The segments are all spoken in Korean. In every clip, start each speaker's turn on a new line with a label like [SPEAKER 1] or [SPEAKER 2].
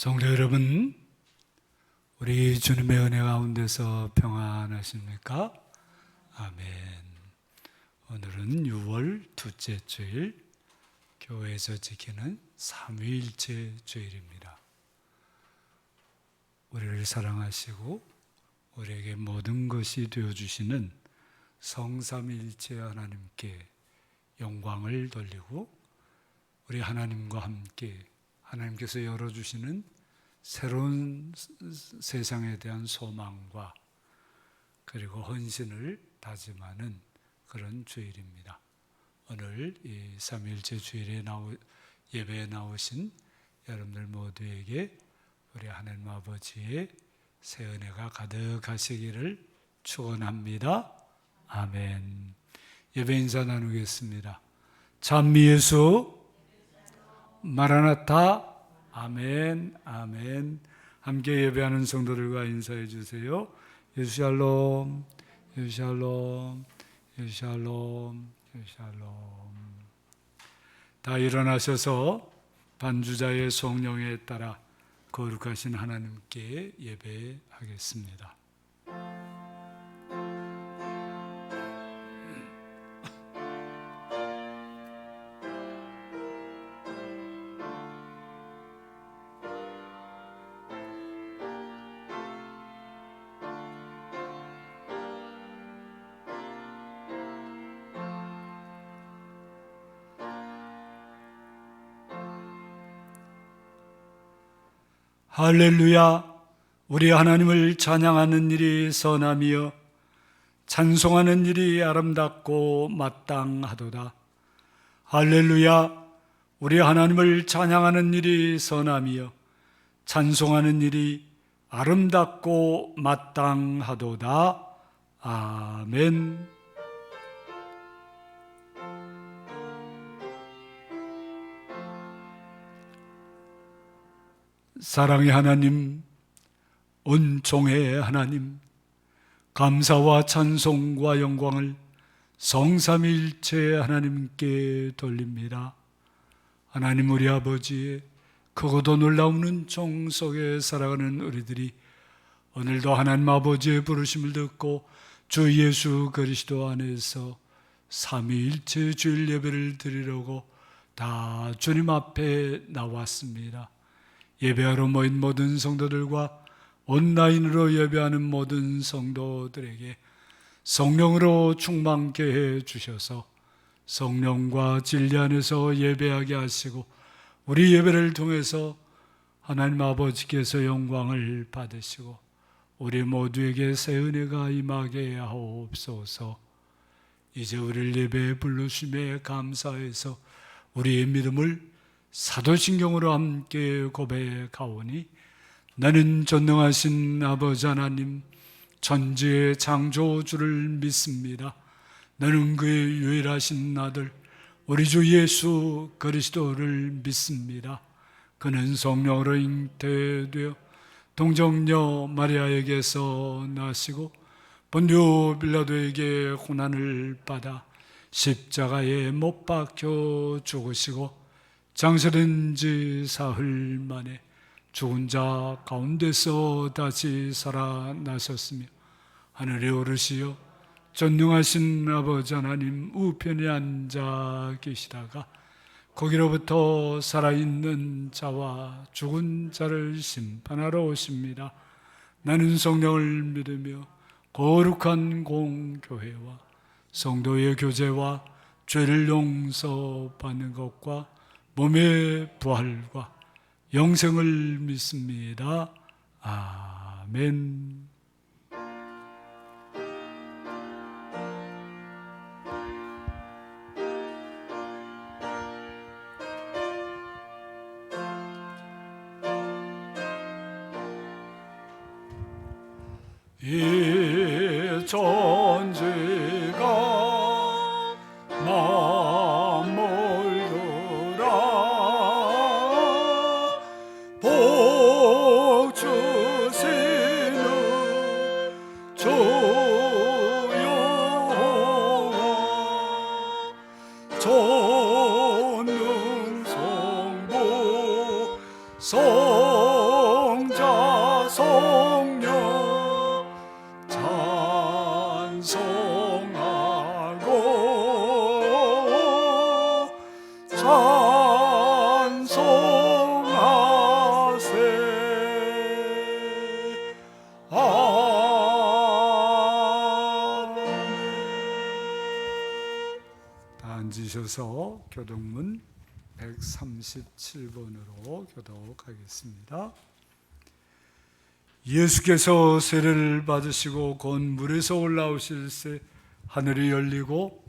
[SPEAKER 1] 성도 여러분, 우리 주님의 은혜 가운데서 평안하십니까? 아멘. 오늘은 6월 둘째 주일, 교회에서 지키는 삼위일체 주일입니다. 우리를 사랑하시고 우리에게 모든 것이 되어주시는 성삼위일체 하나님께 영광을 돌리고, 우리 하나님과 함께 하나님께서 열어주시는 새로운 세상에 대한 소망과 그리고 헌신을 다짐하는 그런 주일입니다. 오늘 이 삼위일체 주일에 예배에 나오신 여러분들 모두에게 우리 하나님 아버지의 새 은혜가 가득하시기를 축원합니다. 아멘. 예배 인사 나누겠습니다. 찬미 예수 마라나타. 아멘. 아멘. 함께 예배하는 성도들과 인사해 주세요. 예수 샬롬, 예수 샬롬, 예수 샬롬, 예수 샬롬. 다 일어나셔서 반주자의 성령에 따라 거룩하신 하나님께 예배하겠습니다. 할렐루야. 우리 하나님을 찬양하는 일이 선함이여 찬송하는 일이 아름답고 마땅하도다. 할렐루야. 우리 하나님을 찬양하는 일이 선함이여 찬송하는 일이 아름답고 마땅하도다. 아멘. 사랑의 하나님, 은총의 하나님, 감사와 찬송과 영광을 성삼위일체 하나님께 돌립니다. 하나님, 우리 아버지의 크고도 놀라운 은총 속에 살아가는 우리들이 오늘도 하나님 아버지의 부르심을 듣고 주 예수 그리스도 안에서 삼위일체 주일 예배를 드리려고 다 주님 앞에 나왔습니다. 예배하러 모인 모든 성도들과 온라인으로 예배하는 모든 성도들에게 성령으로 충만케 해 주셔서 성령과 진리 안에서 예배하게 하시고 우리 예배를 통해서 하나님 아버지께서 영광을 받으시고 우리 모두에게 새 은혜가 임하게 하옵소서. 이제 우리를 예배에 부르심에 감사해서 우리의 믿음을 사도신경으로 함께 고백하오니, 나는 전능하신 아버지 하나님 천지의 창조주를 믿습니다. 나는 그의 유일하신 아들 우리 주 예수 그리스도를 믿습니다. 그는 성령으로 잉태되어 동정녀 마리아에게서 나시고 본디오 빌라도에게 고난을 받아 십자가에 못 박혀 죽으시고 장사된 지 사흘 만에 죽은 자 가운데서 다시 살아나셨으며 하늘에 오르시어 전능하신 아버지 하나님 우편에 앉아 계시다가 거기로부터 살아있는 자와 죽은 자를 심판하러 오십니다. 나는 성령을 믿으며 거룩한 공교회와 성도의 교제와 죄를 용서받는 것과 몸의 부활과 영생을 믿습니다. 아멘. 이 천지가 복 주시는 주 여호와 전능성부 이어서 교독문 137번으로 교독하겠습니다. 예수께서 세례를 받으시고 곧 물에서 올라오실새 하늘이 열리고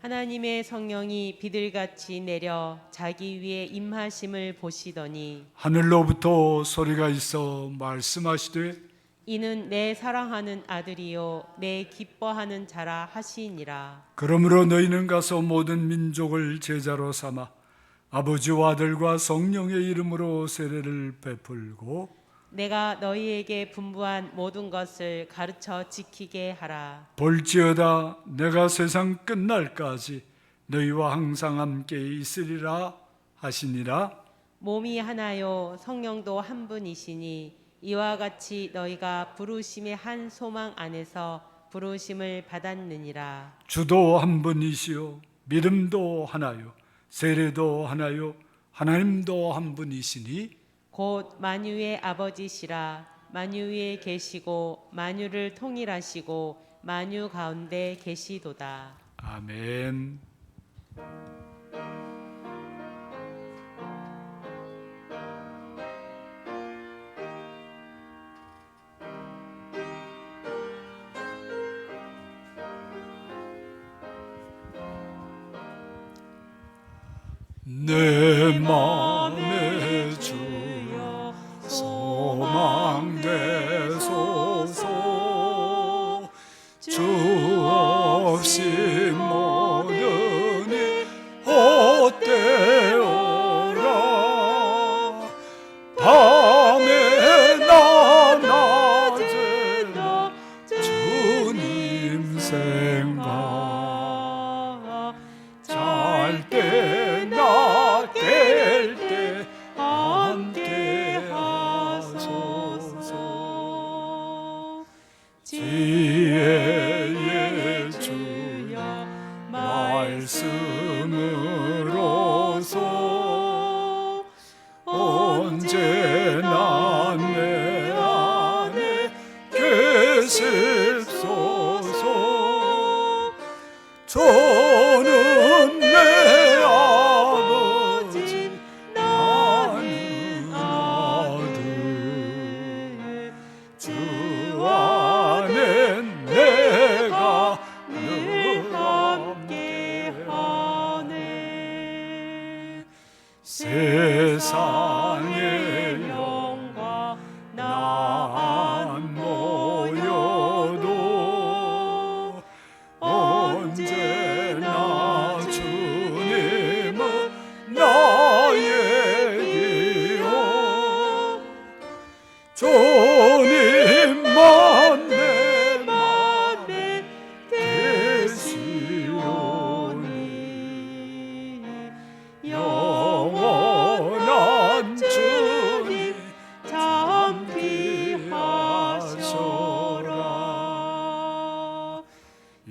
[SPEAKER 2] 하나님의 성령이 비둘같이 내려 자기 위에 임하심을 보시더니
[SPEAKER 1] 하늘로부터 소리가 있어 말씀하시되
[SPEAKER 2] 이는 내 사랑하는 아들이요 내 기뻐하는 자라 하시니라.
[SPEAKER 1] 그러므로 너희는 가서 모든 민족을 제자로 삼아 아버지와 아들과 성령의 이름으로 세례를 베풀고
[SPEAKER 2] 내가 너희에게 분부한 모든 것을 가르쳐 지키게 하라.
[SPEAKER 1] 볼지어다 내가 세상 끝날까지 너희와 항상 함께 있으리라 하시니라.
[SPEAKER 2] 몸이 하나요 성령도 한 분이시니 이와 같이 너희가 부르심의 한 소망 안에서 부르심을 받았느니라.
[SPEAKER 1] 주도 한 분이시요 믿음도 하나요 세례도 하나요 하나님도 한 분이시니
[SPEAKER 2] 곧 만유의 아버지시라. 만유 위에 계시고 만유를 통일하시고 만유 가운데 계시도다.
[SPEAKER 1] 아멘. 내 맘에 주여 소망 되소서. 주 없이 모든 일 헛되어라. 밤에나 낮에나 주님 생각 잘 때나 깰 때 함께 하소서. 지혜의 주여 말씀으로서 언제나 내 안에 계십소서. 저는 내 아버지 나는 아들 주 안엔 내가 늘 함께하네. 세상의 영광 난 모여도 언제나 주님은 나의 기요. 주님만 내 맘에 계시오니 영원한 주님 잠기 하셔라.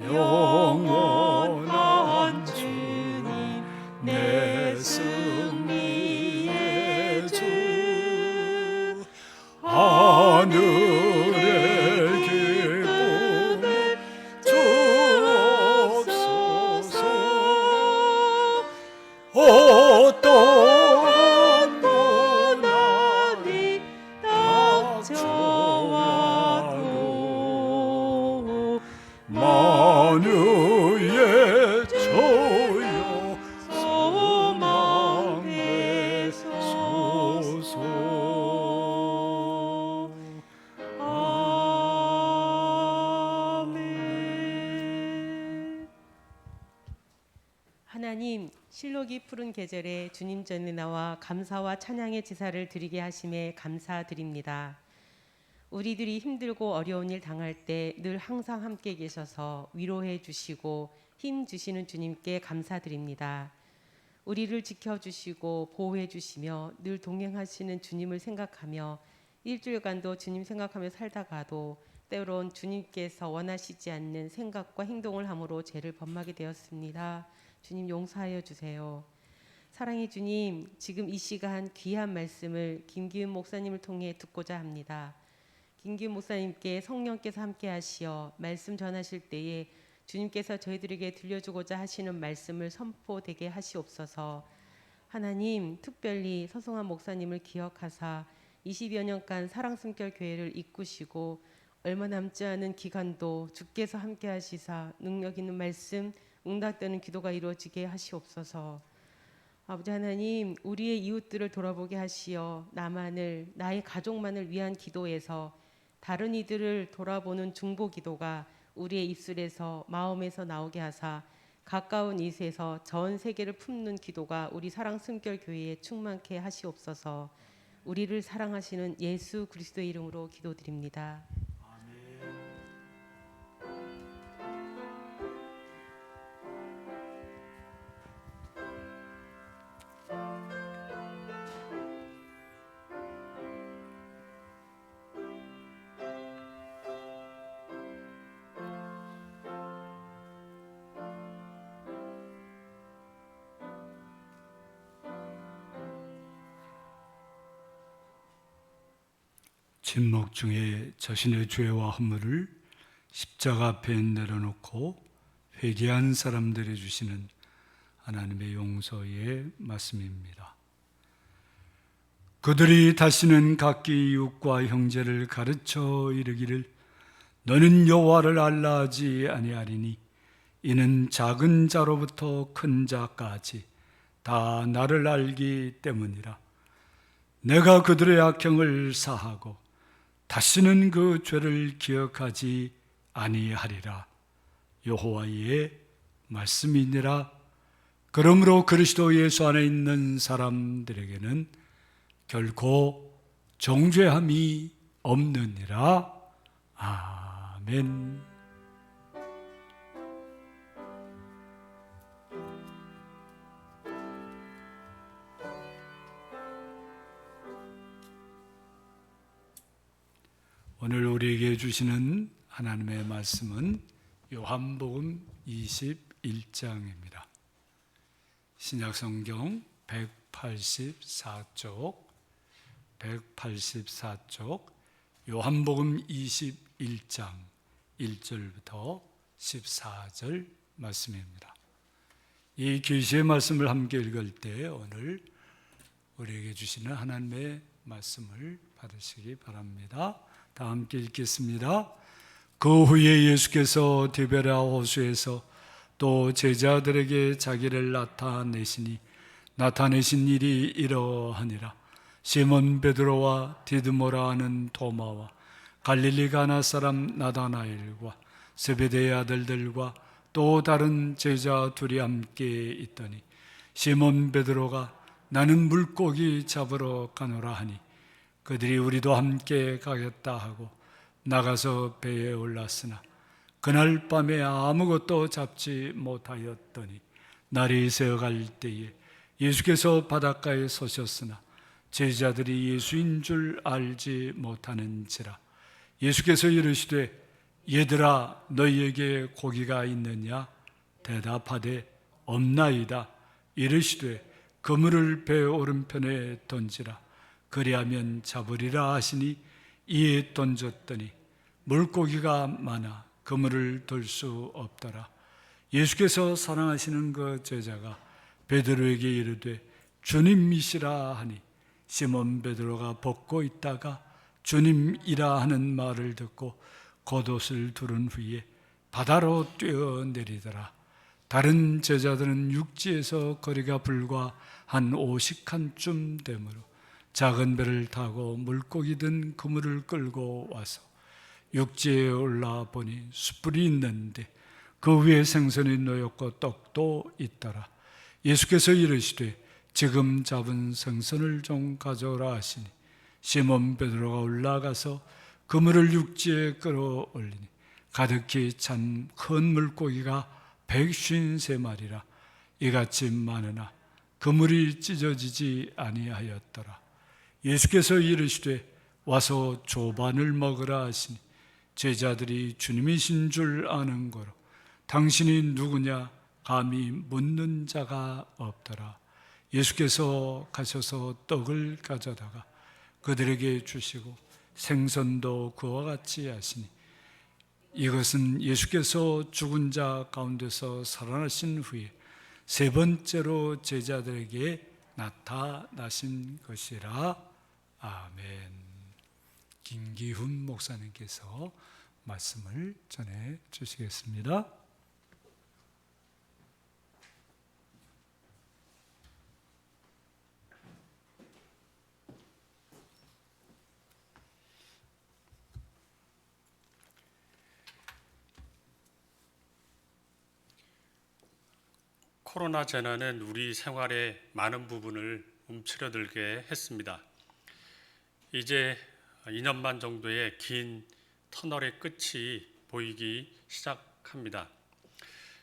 [SPEAKER 1] 영원한 주님 내 승리의 주 하늘의 기쁨을 주옵소서. 어떤 고난이 닥쳐와도 만유의 주여 소망 되소서. 아멘.
[SPEAKER 2] 하나님, 실록이 푸른 계절에 주님 전에 나와 감사와 찬양의 제사를 드리게 하심에 감사드립니다. 우리들이 힘들고 어려운 일 당할 때 늘 항상 함께 계셔서 위로해 주시고 힘 주시는 주님께 감사드립니다. 우리를 지켜주시고 보호해 주시며 늘 동행하시는 주님을 생각하며 일주일간도 주님 생각하며 살다가도 때론 주님께서 원하시지 않는 생각과 행동을 함으로 죄를 범하게 되었습니다. 주님 용서하여 주세요. 사랑의 주님, 지금 이 시간 귀한 말씀을 김기훈 목사님을 통해 듣고자 합니다. 김기훈 목사님께 성령께서 함께 하시어 말씀 전하실 때에 주님께서 저희들에게 들려주고자 하시는 말씀을 선포되게 하시옵소서. 하나님, 특별히 서성한 목사님을 기억하사 20여 년간 사랑숨결교회를 이끄시고 얼마 남지 않은 기간도 주께서 함께 하시사 능력 있는 말씀, 응답되는 기도가 이루어지게 하시옵소서. 아버지 하나님, 우리의 이웃들을 돌아보게 하시어 나만을, 나의 가족만을 위한 기도에서 다른 이들을 돌아보는 중보 기도가 우리의 입술에서 마음에서 나오게 하사 가까운 이웃에서 전 세계를 품는 기도가 우리 사랑 숨결 교회에 충만케 하시옵소서. 우리를 사랑하시는 예수 그리스도의 이름으로 기도드립니다.
[SPEAKER 1] 침묵 중에 자신의 죄와 허물을 십자가 앞에 내려놓고 회개한 사람들이 주시는 하나님의 용서의 말씀입니다. 그들이 다시는 각기 이웃과 형제를 가르쳐 이르기를 너는 여호와를 알라 하지 아니하리니 이는 작은 자로부터 큰 자까지 다 나를 알기 때문이라. 내가 그들의 악행을 사하고 다시는 그 죄를 기억하지 아니하리라. 여호와의 말씀이니라. 그러므로 그리스도 예수 안에 있는 사람들에게는 결코 정죄함이 없느니라. 아멘. 오늘 우리에게 주시는 하나님의 말씀은 요한복음 21장입니다. 신약성경 184쪽 요한복음 21장 1절부터 14절 말씀입니다. 이 계시의 말씀을 함께 읽을 때 오늘 우리에게 주시는 하나님의 말씀을 받으시기 바랍니다. 다 함께 읽겠습니다. 그 후에 예수께서 디베랴 호수에서 또 제자들에게 자기를 나타내신 일이 이러하니라. 시몬 베드로와 디드모라 하는 도마와 갈릴리 가나 사람 나다나엘과 세베대의 아들들과 또 다른 제자 둘이 함께 있더니 시몬 베드로가 나는 물고기 잡으러 가노라 하니 그들이 우리도 함께 가겠다 하고 나가서 배에 올랐으나 그날 밤에 아무것도 잡지 못하였더니 날이 새어갈 때에 예수께서 바닷가에 서셨으나 제자들이 예수인 줄 알지 못하는지라. 예수께서 이르시되 얘들아 너희에게 고기가 있느냐? 대답하되 없나이다. 이르시되 그물을 배 오른편에 던지라. 그리하면 잡으리라 하시니 이에 던졌더니 물고기가 많아 그물을 들 수 없더라. 예수께서 사랑하시는 그 제자가 베드로에게 이르되 주님이시라 하니 시몬 베드로가 벗고 있다가 주님이라 하는 말을 듣고 겉옷을 두른 후에 바다로 뛰어내리더라. 다른 제자들은 육지에서 거리가 불과 한 50칸쯤 되므로 작은 배를 타고 물고기 든 그물을 끌고 와서 육지에 올라 보니 숯불이 있는데 그 위에 생선이 놓였고 떡도 있더라. 예수께서 이르시되 지금 잡은 생선을 좀 가져오라 하시니 시몬 베드로가 올라가서 그물을 육지에 끌어올리니 가득히 찬 큰 물고기가 153마리라. 이같이 많으나 그물이 찢어지지 아니하였더라. 예수께서 이르시되 와서 조반을 먹으라 하시니 제자들이 주님이신 줄 아는 거로 당신이 누구냐 감히 묻는 자가 없더라. 예수께서 가셔서 떡을 가져다가 그들에게 주시고 생선도 그와 같이 하시니 이것은 예수께서 죽은 자 가운데서 살아나신 후에 세 번째로 제자들에게 나타나신 것이라. 아멘. 김기훈 목사님께서 말씀을 전해 주시겠습니다.
[SPEAKER 3] 코로나 재난은 우리 생활의 많은 부분을 움츠러들게 했습니다. 이제 2년 반 정도의 긴 터널의 끝이 보이기 시작합니다.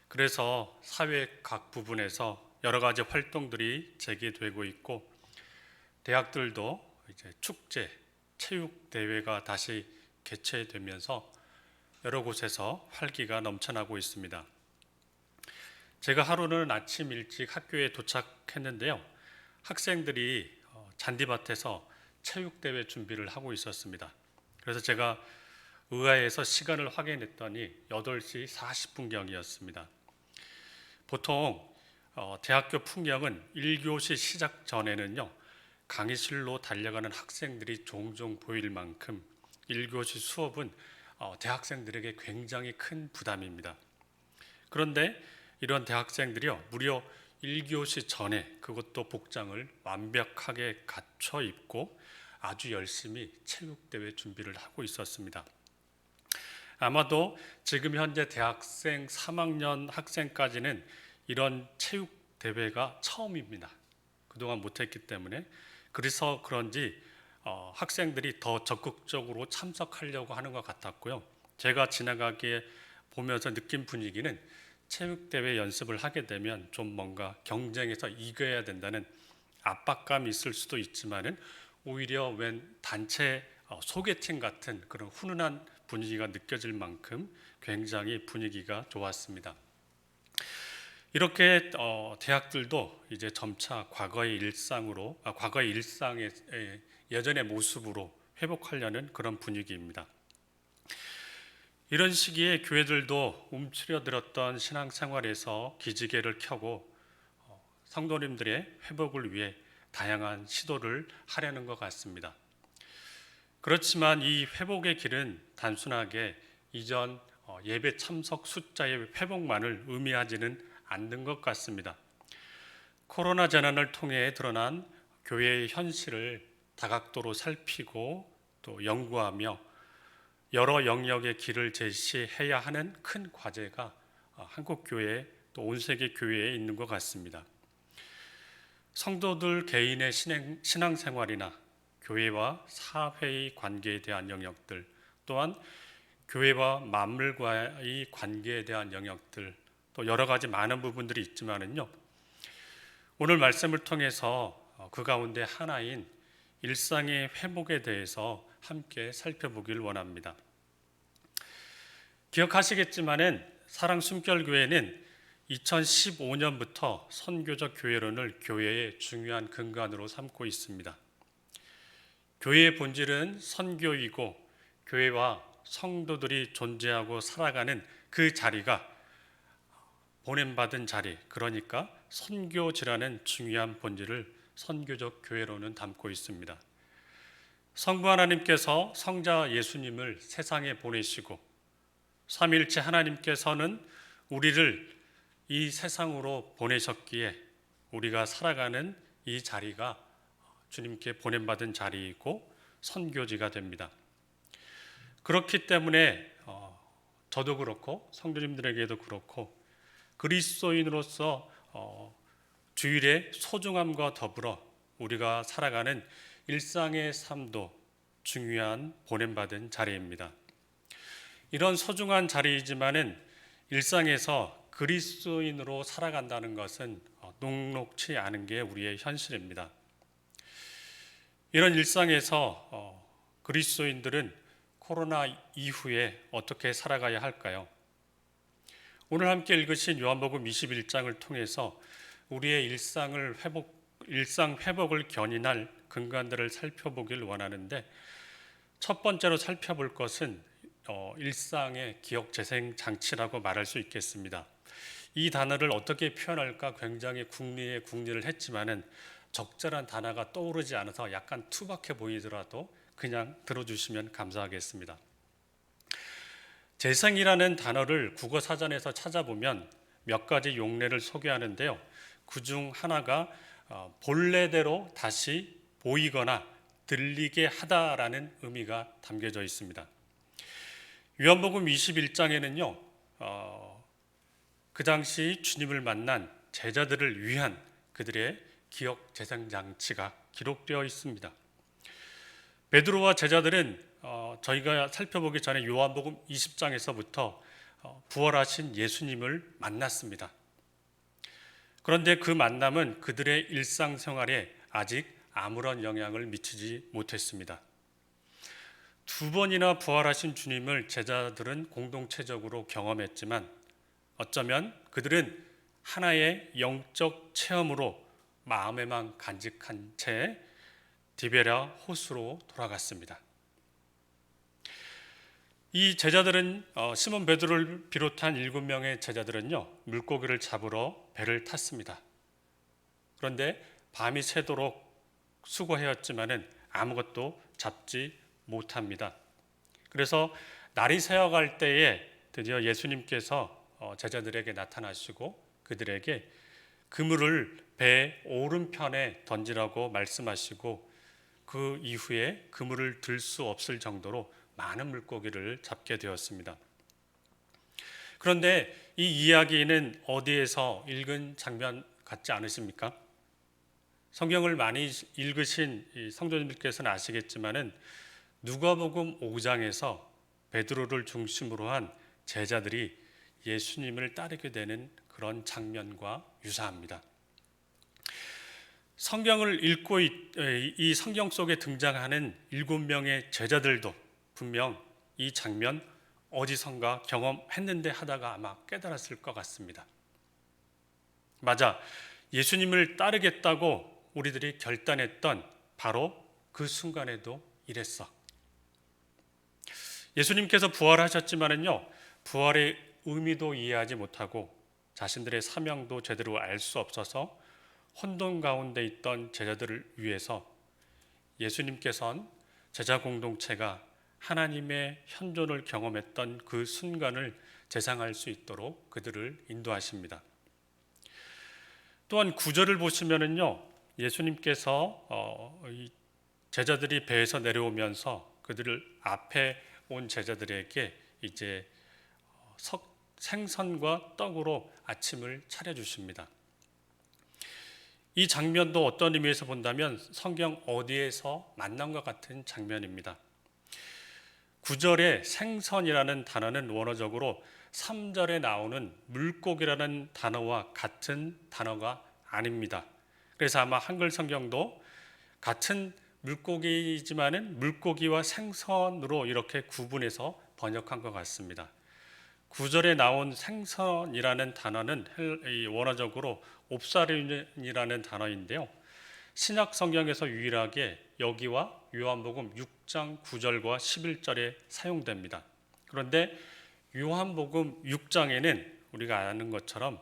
[SPEAKER 3] 그래서 사회 각 부분에서 여러 가지 활동들이 재개되고 있고, 대학들도 이제 축제, 체육 대회가 다시 개최되면서 여러 곳에서 활기가 넘쳐나고 있습니다. 제가 하루는 아침 일찍 학교에 도착했는데요. 학생들이 잔디밭에서 체육대회 준비를 하고 있었습니다. 그래서 제가 의아해서 시간을 확인했더니 8시 40분경이었습니다. 보통 대학교 풍경은 1교시 시작 전에는요, 강의실로 달려가는 학생들이 종종 보일 만큼 1교시 수업은 대학생들에게 굉장히 큰 부담입니다. 그런데 이런 대학생들이요, 무려 1교시 전에 그것도 복장을 완벽하게 갖춰 입고 아주 열심히 체육대회 준비를 하고 있었습니다. 아마도 지금 현재 대학생 3학년 학생까지는 이런 체육대회가 처음입니다. 그동안 못했기 때문에. 그래서 그런지 학생들이 더 적극적으로 참석하려고 하는 것 같았고요. 제가 지나가기에 보면서 느낀 분위기는 체육대회 연습을 하게 되면 좀 뭔가 경쟁에서 이겨야 된다는 압박감이 있을 수도 있지만은 오히려 웬 단체 소개팅 같은 그런 훈훈한 분위기가 느껴질 만큼 굉장히 분위기가 좋았습니다. 이렇게 대학들도 이제 점차 과거의 일상의 예전의 모습으로 회복하려는 그런 분위기입니다. 이런 시기에 교회들도 움츠려들었던 신앙생활에서 기지개를 켜고 성도님들의 회복을 위해 다양한 시도를 하려는 것 같습니다. 그렇지만 이 회복의 길은 단순하게 이전 예배 참석 숫자의 회복만을 의미하지는 않는 것 같습니다. 코로나 재난을 통해 드러난 교회의 현실을 다각도로 살피고 또 연구하며 여러 영역의 길을 제시해야 하는 큰 과제가 한국교회 또 온 세계 교회에 있는 것 같습니다. 성도들 개인의 신앙생활이나 교회와 사회의 관계에 대한 영역들, 또한 교회와 만물과의 관계에 대한 영역들, 또 여러 가지 많은 부분들이 있지만은요, 오늘 말씀을 통해서 그 가운데 하나인 일상의 회복에 대해서 함께 살펴보길 원합니다. 기억하시겠지만은 사랑 숨결교회는 2015년부터 선교적 교회론을 교회의 중요한 근간으로 삼고 있습니다. 교회의 본질은 선교이고 교회와 성도들이 존재하고 살아가는 그 자리가 보냄받은 자리, 그러니까 선교지라는 중요한 본질을 선교적 교회론은 담고 있습니다. 성부 하나님께서 성자 예수님을 세상에 보내시고 삼위일체 하나님께서는 우리를 이 세상으로 보내셨기에 우리가 살아가는 이 자리가 주님께 보냄받은 자리이고 선교지가 됩니다. 그렇기 때문에 저도 그렇고 성도님들에게도 그렇고 그리스도인으로서 주일의 소중함과 더불어 우리가 살아가는 일상의 삶도 중요한 보냄받은 자리입니다. 이런 소중한 자리이지만은 일상에서 그리스도인으로 살아간다는 것은 녹록치 않은 게 우리의 현실입니다. 이런 일상에서 그리스도인들은 코로나 이후에 어떻게 살아가야 할까요? 오늘 함께 읽으신 요한복음 21장을 통해서 우리의 일상 회복을 견인할 근간들을 살펴보길 원하는데, 첫 번째로 살펴볼 것은 일상의 기억 재생 장치라고 말할 수 있겠습니다. 이 단어를 어떻게 표현할까 굉장히 궁리를 했지만은 적절한 단어가 떠오르지 않아서 약간 투박해 보이더라도 그냥 들어주시면 감사하겠습니다. 재생이라는 단어를 국어사전에서 찾아보면 몇 가지 용례를 소개하는데요. 그중 하나가 본래대로 다시 보이거나 들리게 하다라는 의미가 담겨져 있습니다. 요한복음 21장에는요. 그 당시 주님을 만난 제자들을 위한 그들의 기억 재생 장치가 기록되어 있습니다. 베드로와 제자들은 저희가 살펴보기 전에 요한복음 20장에서부터 부활하신 예수님을 만났습니다. 그런데 그 만남은 그들의 일상생활에 아직 아무런 영향을 미치지 못했습니다. 두 번이나 부활하신 주님을 제자들은 공동체적으로 경험했지만 어쩌면 그들은 하나의 영적 체험으로 마음에만 간직한 채 디베랴 호수로 돌아갔습니다. 이 제자들은 시몬 베드로를 비롯한 7명의 제자들은요, 물고기를 잡으러 배를 탔습니다. 그런데 밤이 새도록 수고하였지만은 아무것도 잡지 못합니다. 그래서 날이 새어갈 때에 드디어 예수님께서 제자들에게 나타나시고 그들에게 그물을 배 오른편에 던지라고 말씀하시고 그 이후에 그물을 들 수 없을 정도로 많은 물고기를 잡게 되었습니다. 그런데 이 이야기는 어디에서 읽은 장면 같지 않으십니까? 성경을 많이 읽으신 성도님들께서는 아시겠지만은 누가복음 5장에서 베드로를 중심으로 한 제자들이 예수님을 따르게 되는 그런 장면과 유사합니다. 성경을 읽고 이 성경 속에 등장하는 7명의 제자들도 분명 이 장면 어디선가 경험했는데 하다가 아마 깨달았을 것 같습니다. 맞아, 예수님을 따르겠다고 우리들이 결단했던 바로 그 순간에도 이랬어. 예수님께서 부활하셨지만은요, 부활의 의미도 이해하지 못하고 자신들의 사명도 제대로 알 수 없어서 혼돈 가운데 있던 제자들을 위해서 예수님께서는 제자 공동체가 하나님의 현존을 경험했던 그 순간을 재상할 수 있도록 그들을 인도하십니다. 또한 9절을 보시면은요, 예수님께서 제자들이 배에서 내려오면서 그들을 앞에 온 제자들에게 이제 생선과 떡으로 아침을 차려주십니다. 이 장면도 어떤 의미에서 본다면 성경 어디에서 만난 것 같은 장면입니다. 9절에 생선이라는 단어는 원어적으로 3절에 나오는 물고기라는 단어와 같은 단어가 아닙니다. 그래서 아마 한글 성경도 같은 물고기지만은 물고기와 생선으로 이렇게 구분해서 번역한 것 같습니다. 9절에 나온 생선이라는 단어는 원어적으로 옵사린이라는 단어인데요. 신약 성경에서 유일하게 여기와 요한복음 6장 9절과 11절에 사용됩니다. 그런데 요한복음 6장에는 우리가 아는 것처럼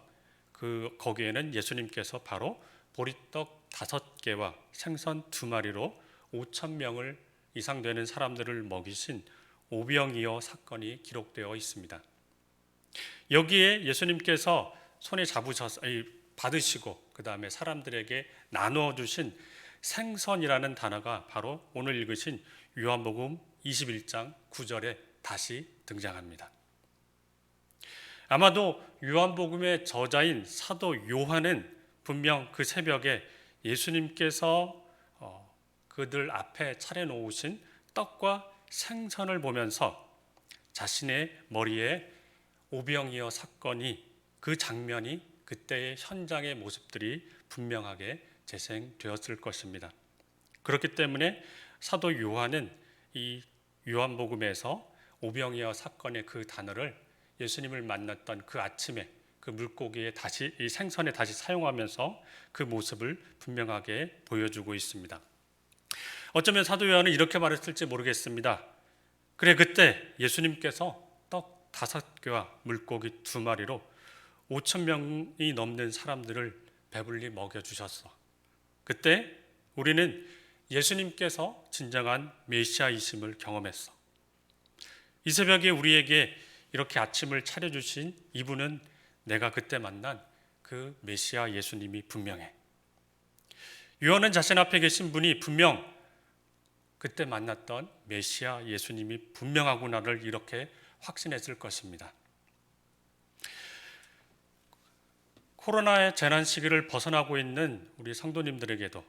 [SPEAKER 3] 거기에는 예수님께서 바로 보리떡 5개와 생선 2마리로 5,000명을 이상 되는 사람들을 먹이신 오병이어 사건이 기록되어 있습니다. 여기에 예수님께서 손에 받으시고 그 다음에 사람들에게 나누어 주신 생선이라는 단어가 바로 오늘 읽으신 요한복음 21장 9절에 다시 등장합니다. 아마도 요한복음의 저자인 사도 요한은 분명 그 새벽에 예수님께서 그들 앞에 차려놓으신 떡과 생선을 보면서 자신의 머리에 오병이어 사건이 그 장면이 그때의 현장의 모습들이 분명하게 재생되었을 것입니다. 그렇기 때문에 사도 요한은 이 요한복음에서 오병이어 사건의 그 단어를 예수님을 만났던 그 아침에 그 물고기에 다시 이 생선에 다시 사용하면서 그 모습을 분명하게 보여주고 있습니다. 어쩌면 사도 요한은 이렇게 말했을지 모르겠습니다. 그래, 그때 예수님께서 떡 5개와 물고기 2마리로 5천 명이 넘는 사람들을 배불리 먹여주셨어. 그때 우리는 예수님께서 진정한 메시아이심을 경험했어. 이 새벽에 우리에게 이렇게 아침을 차려주신 이분은 내가 그때 만난 그 메시아 예수님이 분명해. 요한은 자신 앞에 계신 분이 분명 그때 만났던 메시아 예수님이 분명하구나를 이렇게 확신했을 것입니다. 코로나의 재난 시기를 벗어나고 있는 우리 성도님들에게도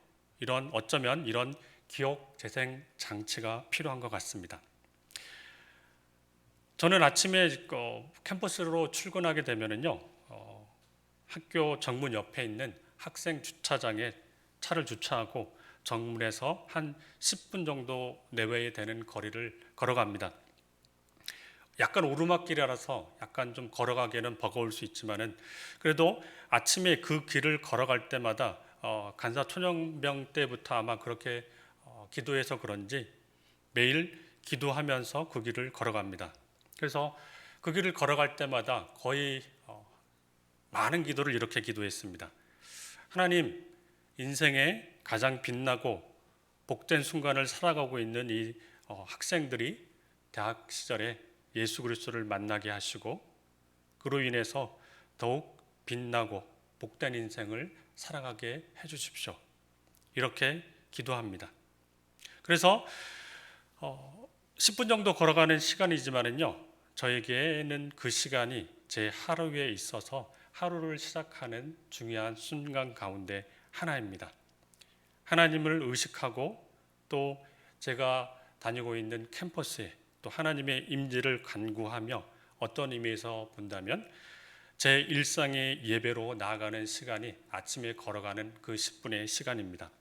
[SPEAKER 3] 어쩌면 이런 기억 재생 장치가 필요한 것 같습니다. 저는 아침에 캠퍼스로 출근하게 되면은요, 학교 정문 옆에 있는 학생 주차장에 차를 주차하고 정문에서 한 10분 정도 내외에 되는 거리를 걸어갑니다. 약간 오르막길이라서 약간 좀 걸어가기에는 버거울 수 있지만은 그래도 아침에 그 길을 걸어갈 때마다 간사 초년병 때부터 아마 그렇게 기도해서 그런지 매일 기도하면서 그 길을 걸어갑니다. 그래서 그 길을 걸어갈 때마다 거의 많은 기도를 이렇게 기도했습니다. 하나님, 인생의 가장 빛나고 복된 순간을 살아가고 있는 이 학생들이 대학 시절에 예수 그리스도를 만나게 하시고 그로 인해서 더욱 빛나고 복된 인생을 살아가게 해주십시오. 이렇게 기도합니다. 그래서 10분 정도 걸어가는 시간이지만은요, 저에게는 그 시간이 제 하루에 있어서 하루를 시작하는 중요한 순간 가운데 하나입니다. 하나님을 의식하고 또 제가 다니고 있는 캠퍼스에 또 하나님의 임재를 간구하며 어떤 의미에서 본다면 제 일상의 예배로 나아가는 시간이 아침에 걸어가는 그 10분의 시간입니다.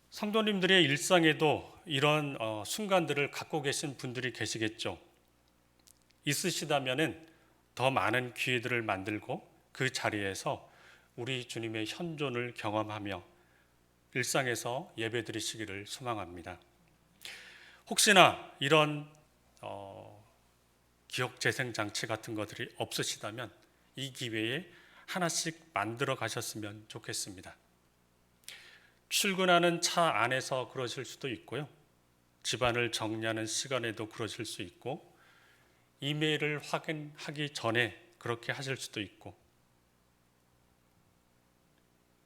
[SPEAKER 3] 성도님들의 일상에도 이런 순간들을 갖고 계신 분들이 계시겠죠. 있으시다면은 더 많은 기회들을 만들고 그 자리에서 우리 주님의 현존을 경험하며 일상에서 예배드리시기를 소망합니다. 혹시나 이런 기억 재생 장치 같은 것들이 없으시다면 이 기회에 하나씩 만들어 가셨으면 좋겠습니다. 출근하는 차 안에서 그러실 수도 있고요. 집안을 정리하는 시간에도 그러실 수 있고 이메일을 확인하기 전에 그렇게 하실 수도 있고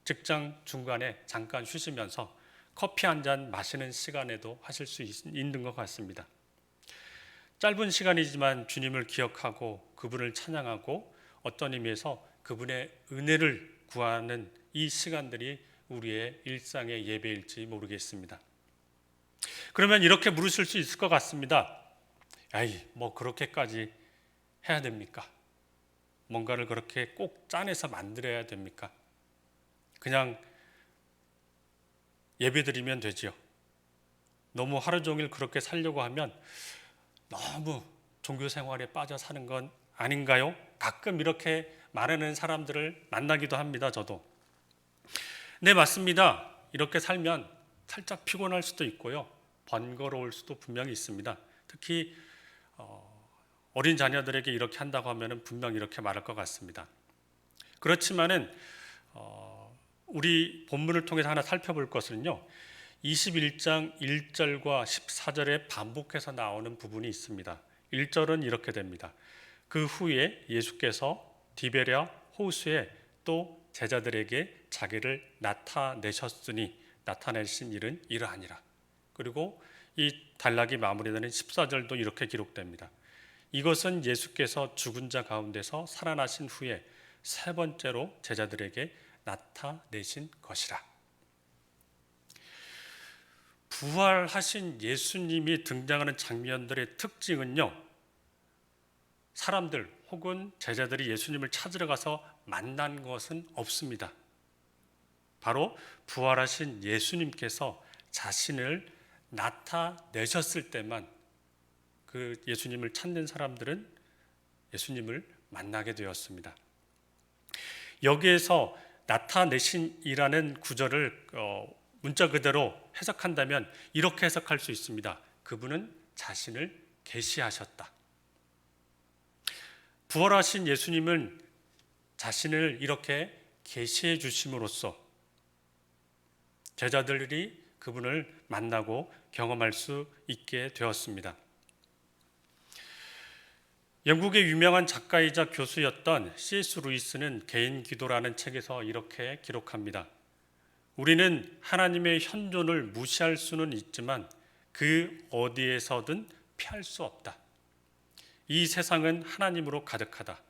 [SPEAKER 3] 직장 중간에 잠깐 쉬시면서 커피 한 잔 마시는 시간에도 하실 수 있는 것 같습니다. 짧은 시간이지만 주님을 기억하고 그분을 찬양하고 어떤 의미에서 그분의 은혜를 구하는 이 시간들이 우리의 일상의 예배일지 모르겠습니다. 그러면 이렇게 물으실 수 있을 것 같습니다. 아이, 뭐 그렇게까지 해야 됩니까? 뭔가를 그렇게 꼭 짜내서 만들어야 됩니까? 그냥 예배드리면 되지요. 너무 하루 종일 그렇게 살려고 하면 너무 종교 생활에 빠져 사는 건 아닌가요? 가끔 이렇게 말하는 사람들을 만나기도 합니다. 저도. 네, 맞습니다. 이렇게 살면 살짝 피곤할 수도 있고요. 번거로울 수도 분명히 있습니다. 특히 어린 자녀들에게 이렇게 한다고 하면 분명 이렇게 말할 것 같습니다. 그렇지만은 우리 본문을 통해서 하나 살펴볼 것은요, 21장 1절과 14절에 반복해서 나오는 부분이 있습니다. 1절은 이렇게 됩니다. 그 후에 예수께서 디베랴 호수에 또 제자들에게 자기를 나타내신 일은 이러하니라. 그리고 이 단락이 마무리되는 14절도 이렇게 기록됩니다. 이것은 예수께서 죽은 자 가운데서 살아나신 후에 세 번째로 제자들에게 나타내신 것이라. 부활하신 예수님이 등장하는 장면들의 특징은요, 사람들 혹은 제자들이 예수님을 찾으러 가서 만난 것은 없습니다. 바로 부활하신 예수님께서 자신을 나타내셨을 때만 그 예수님을 찾는 사람들은 예수님을 만나게 되었습니다. 여기에서 나타내신이라는 구절을 문자 그대로 해석한다면 이렇게 해석할 수 있습니다. 그분은 자신을 계시하셨다. 부활하신 예수님은 자신을 이렇게 계시해 주심으로써 제자들이 그분을 만나고 경험할 수 있게 되었습니다. 영국의 유명한 작가이자 교수였던 C.S. 루이스는 개인 기도라는 책에서 이렇게 기록합니다. 우리는 하나님의 현존을 무시할 수는 있지만 그 어디에서든 피할 수 없다. 이 세상은 하나님으로 가득하다.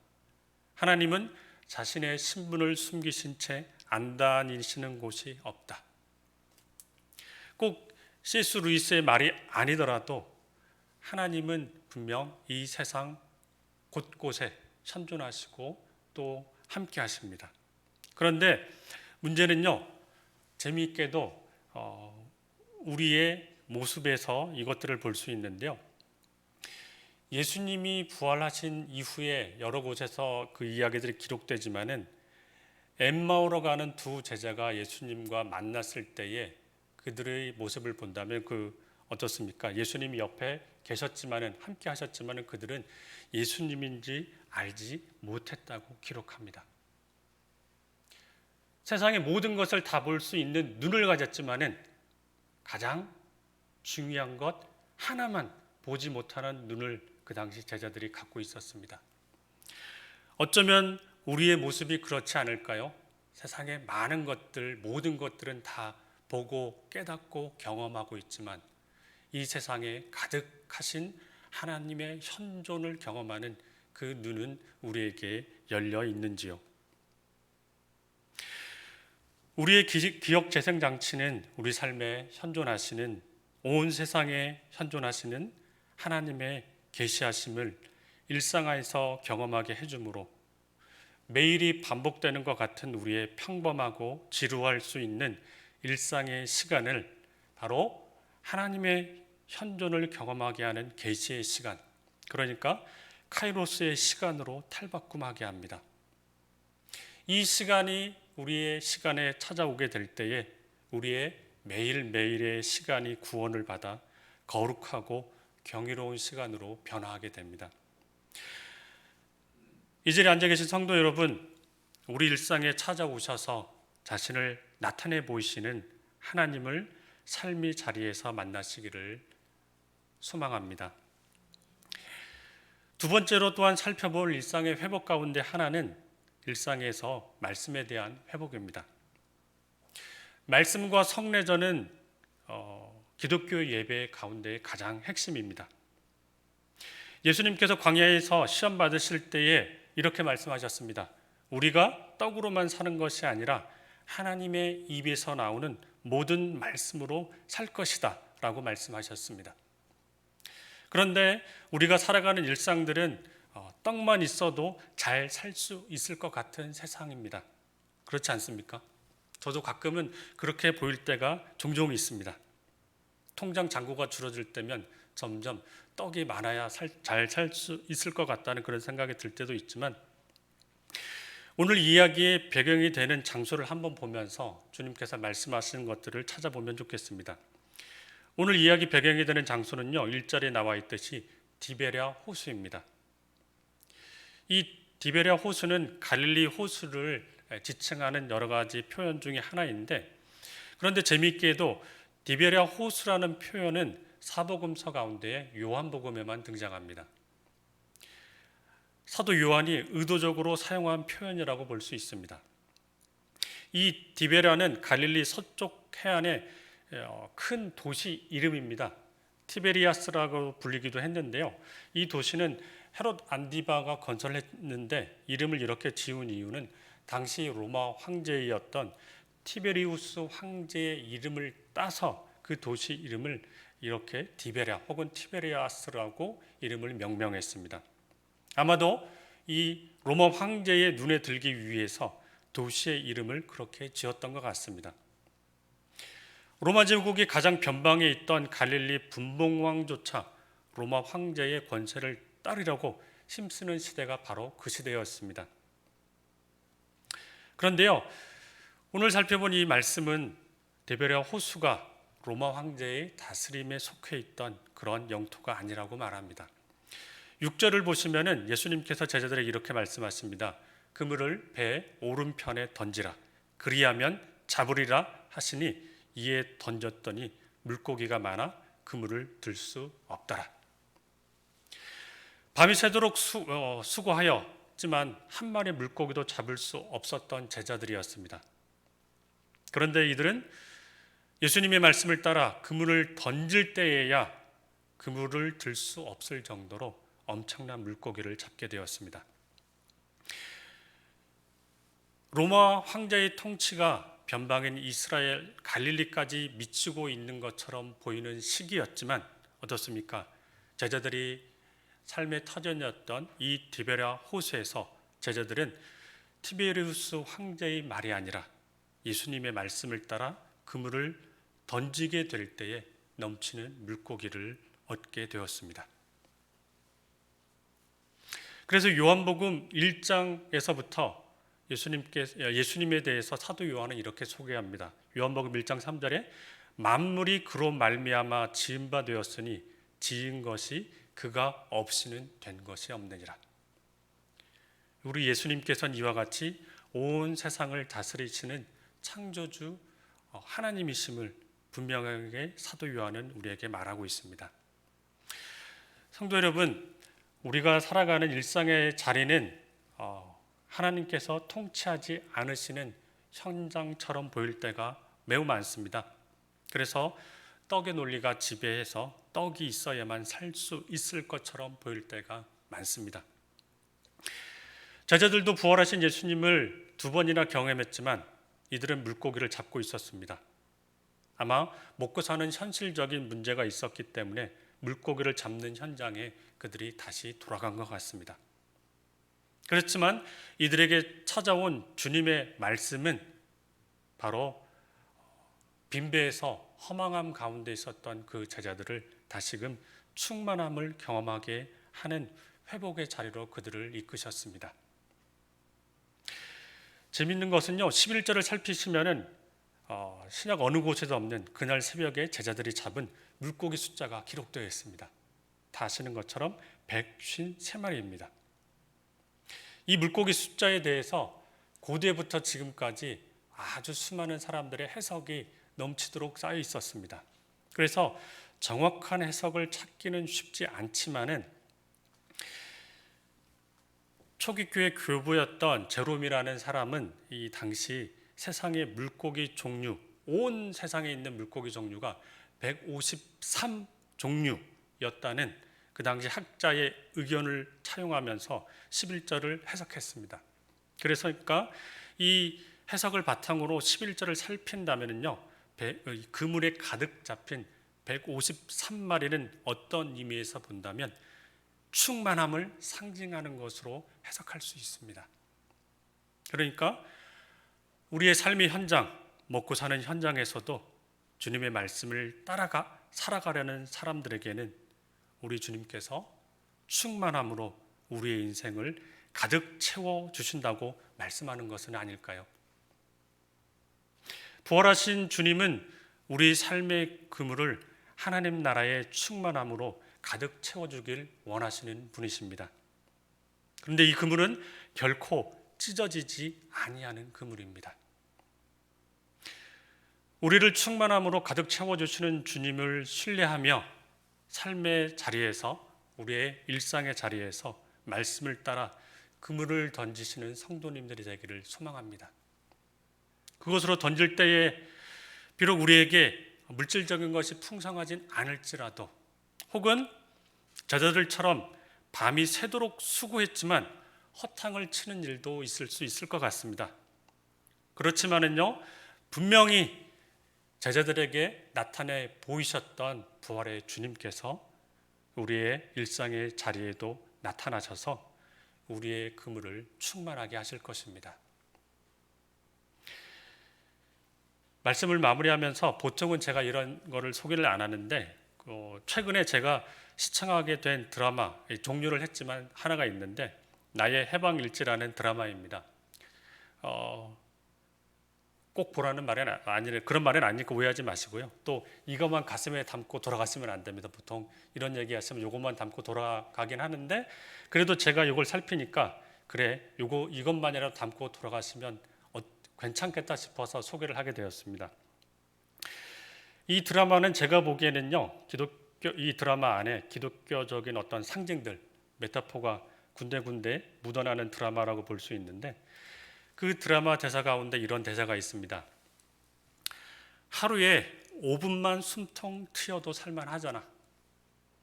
[SPEAKER 3] 하나님은 자신의 신분을 숨기신 채 안 다니시는 곳이 없다. 꼭 C.S. 루이스의 말이 아니더라도 하나님은 분명 이 세상 곳곳에 현존하시고 또 함께 하십니다. 그런데 문제는요, 재미있게도 우리의 모습에서 이것들을 볼 수 있는데요. 예수님이 부활하신 이후에 여러 곳에서 그 이야기들이 기록되지만은 엠마오로 가는 두 제자가 예수님과 만났을 때에 그들의 모습을 본다면 어떻습니까? 예수님이 옆에 계셨지만은 함께 하셨지만은 그들은 예수님인지 알지 못했다고 기록합니다. 세상의 모든 것을 다 볼 수 있는 눈을 가졌지만은 가장 중요한 것 하나만 보지 못하는 눈을 그 당시 제자들이 갖고 있었습니다. 어쩌면 우리의 모습이 그렇지 않을까요? 세상의 많은 것들, 모든 것들은 다 보고 깨닫고 경험하고 있지만 이 세상에 가득하신 하나님의 현존을 경험하는 그 눈은 우리에게 열려 있는지요? 우리의 기억 재생 장치는 우리 삶에 현존하시는, 온 세상에 현존하시는 하나님의 계시하심을 일상에서 경험하게 해주므로 매일이 반복되는 것 같은 우리의 평범하고 지루할 수 있는 일상의 시간을 바로 하나님의 현존을 경험하게 하는 계시의 시간, 그러니까 카이로스의 시간으로 탈바꿈하게 합니다. 이 시간이 우리의 시간에 찾아오게 될 때에 우리의 매일매일의 시간이 구원을 받아 거룩하고 경이로운 시간으로 변화하게 됩니다. 이 자리에 앉아 계신 성도 여러분, 우리 일상에 찾아오셔서 자신을 나타내 보이시는 하나님을 삶의 자리에서 만나시기를 소망합니다. 두 번째로 또한 살펴볼 일상의 회복 가운데 하나는 일상에서 말씀에 대한 회복입니다. 말씀과 성례전은 기독교 예배 가운데 가장 핵심입니다. 예수님께서 광야에서 시험 받으실 때에 이렇게 말씀하셨습니다. 우리가 떡으로만 사는 것이 아니라 하나님의 입에서 나오는 모든 말씀으로 살 것이다 라고 말씀하셨습니다. 그런데 우리가 살아가는 일상들은 떡만 있어도 잘 살 수 있을 것 같은 세상입니다. 그렇지 않습니까? 저도 가끔은 그렇게 보일 때가 종종 있습니다. 통장 잔고가 줄어들 때면 점점 떡이 많아야 잘 살 수 있을 것 같다는 그런 생각이 들 때도 있지만, 오늘 이야기의 배경이 되는 장소를 한번 보면서 주님께서 말씀하시는 것들을 찾아보면 좋겠습니다. 오늘 이야기 배경이 되는 장소는요, 1절에 나와 있듯이 디베랴 호수입니다. 이 디베랴 호수는 갈릴리 호수를 지칭하는 여러 가지 표현 중에 하나인데, 그런데 재미있게도 디베랴 호수라는 표현은 사복음서 가운데 요한복음에만 등장합니다. 사도 요한이 의도적으로 사용한 표현이라고 볼 수 있습니다. 이 디베랴는 갈릴리 서쪽 해안의 큰 도시 이름입니다. 티베리아스라고 불리기도 했는데요. 이 도시는 헤롯 안디바가 건설했는데 이름을 이렇게 지은 이유는 당시 로마 황제였던 티베리우스 황제의 이름을 따서 그 도시 이름을 이렇게 디베랴 혹은 티베리아스라고 이름을 명명했습니다. 아마도 이 로마 황제의 눈에 들기 위해서 도시의 이름을 그렇게 지었던 것 같습니다. 로마 제국이 가장 변방에 있던 갈릴리 분봉왕조차 로마 황제의 권세를 따르려고 힘쓰는 시대가 바로 그 시대였습니다. 그런데요, 오늘 살펴본 이 말씀은 디베랴 호수가 로마 황제의 다스림에 속해 있던 그런 영토가 아니라고 말합니다. 6절을 보시면은 예수님께서 제자들에게 이렇게 말씀하십니다. 그물을 배 오른편에 던지라. 그리하면 잡으리라 하시니 이에 던졌더니 물고기가 많아 그물을 들 수 없더라. 밤이 새도록 수고하였지만 한 마리 물고기도 잡을 수 없었던 제자들이었습니다. 그런데 이들은 예수님의 말씀을 따라 그물을 던질 때에야 그물을 들 수 없을 정도로 엄청난 물고기를 잡게 되었습니다. 로마 황제의 통치가 변방인 이스라엘 갈릴리까지 미치고 있는 것처럼 보이는 시기였지만 어떻습니까? 제자들이 삶의 터전이었던 이 디베랴 호수에서 제자들은 티베리우스 황제의 말이 아니라 예수님의 말씀을 따라 그물을 던지게 될 때에 넘치는 물고기를 얻게 되었습니다. 그래서 요한복음 1장에서부터 예수님에 대해서 사도 요한은 이렇게 소개합니다. 요한복음 1장 3절에 만물이 그로 말미암아 지은 바 되었으니 지은 것이 그가 없이는 된 것이 없느니라. 우리 예수님께서는 이와 같이 온 세상을 다스리시는 창조주 하나님이심을 분명하게 사도 요한은 우리에게 말하고 있습니다. 성도 여러분, 우리가 살아가는 일상의 자리는 하나님께서 통치하지 않으시는 현장처럼 보일 때가 매우 많습니다. 그래서 떡의 논리가 지배해서 떡이 있어야만 살 수 있을 것처럼 보일 때가 많습니다. 제자들도 부활하신 예수님을 2번이나 경험했지만 이들은 물고기를 잡고 있었습니다. 아마 먹고 사는 현실적인 문제가 있었기 때문에 물고기를 잡는 현장에 그들이 다시 돌아간 것 같습니다. 그렇지만 이들에게 찾아온 주님의 말씀은 바로 빈배에서 허망함 가운데 있었던 그 제자들을 다시금 충만함을 경험하게 하는 회복의 자리로 그들을 이끄셨습니다. 재미있는 것은요, 11절을 살피시면은 신약 어느 곳에도 없는 그날 새벽에 제자들이 잡은 물고기 숫자가 기록되어 있습니다. 다 아시는 것처럼 153마리입니다. 이 물고기 숫자에 대해서 고대부터 지금까지 아주 수많은 사람들의 해석이 넘치도록 쌓여 있었습니다. 그래서 정확한 해석을 찾기는 쉽지 않지만은 초기 교회 교부였던 제롬이라는 사람은 이 당시 세상의 물고기 종류, 온 세상에 있는 물고기 종류가 153종류였다는 그 당시 학자의 의견을 차용하면서 11절을 해석했습니다. 그러니까 이 해석을 바탕으로 11절을 살핀다면요, 그물에 가득 잡힌 153마리는 어떤 의미에서 본다면 충만함을 상징하는 것으로 해석할 수 있습니다. 그러니까 우리의 삶의 현장, 먹고 사는 현장에서도 주님의 말씀을 따라가 살아가려는 사람들에게는 우리 주님께서 충만함으로 우리의 인생을 가득 채워주신다고 말씀하는 것은 아닐까요? 부활하신 주님은 우리 삶의 그물을 하나님 나라의 충만함으로 가득 채워주길 원하시는 분이십니다. 그런데 이 그물은 결코 찢어지지 아니하는 그물입니다. 우리를 충만함으로 가득 채워주시는 주님을 신뢰하며 삶의 자리에서, 우리의 일상의 자리에서 말씀을 따라 그물을 던지시는 성도님들이 되기를 소망합니다. 그것으로 던질 때에 비록 우리에게 물질적인 것이 풍성하진 않을지라도, 혹은 제자들처럼 밤이 새도록 수고했지만 허탕을 치는 일도 있을 수 있을 것 같습니다. 그렇지만은요, 분명히 제자들에게 나타내 보이셨던 부활의 주님께서 우리의 일상의 자리에도 나타나셔서 우리의 그물을 충만하게 하실 것입니다. 말씀을 마무리하면서 보통은 제가 이런 거를 소개를 안 하는데 최근에 제가 시청하게 된 드라마, 종료를 했지만 하나가 있는데 나의 해방일지라는 드라마입니다. 꼭 보라는 말은 아니래. 그런 말은 아니니까 오해하지 마시고요. 또 이것만 가슴에 담고 돌아갔으면 안 됩니다. 보통 이런 얘기하시면 이것만 담고 돌아가긴 하는데 그래도 제가 이걸 살피니까 그래 이것만이라도 담고 돌아가시면 괜찮겠다 싶어서 소개를 하게 되었습니다. 이 드라마는 제가 보기에는요, 이 드라마 안에 기독교적인 어떤 상징들, 메타포가 군데군데 묻어나는 드라마라고 볼 수 있는데 그 드라마 대사 가운데 이런 대사가 있습니다. 하루에 5분만 숨통 트여도 살만하잖아.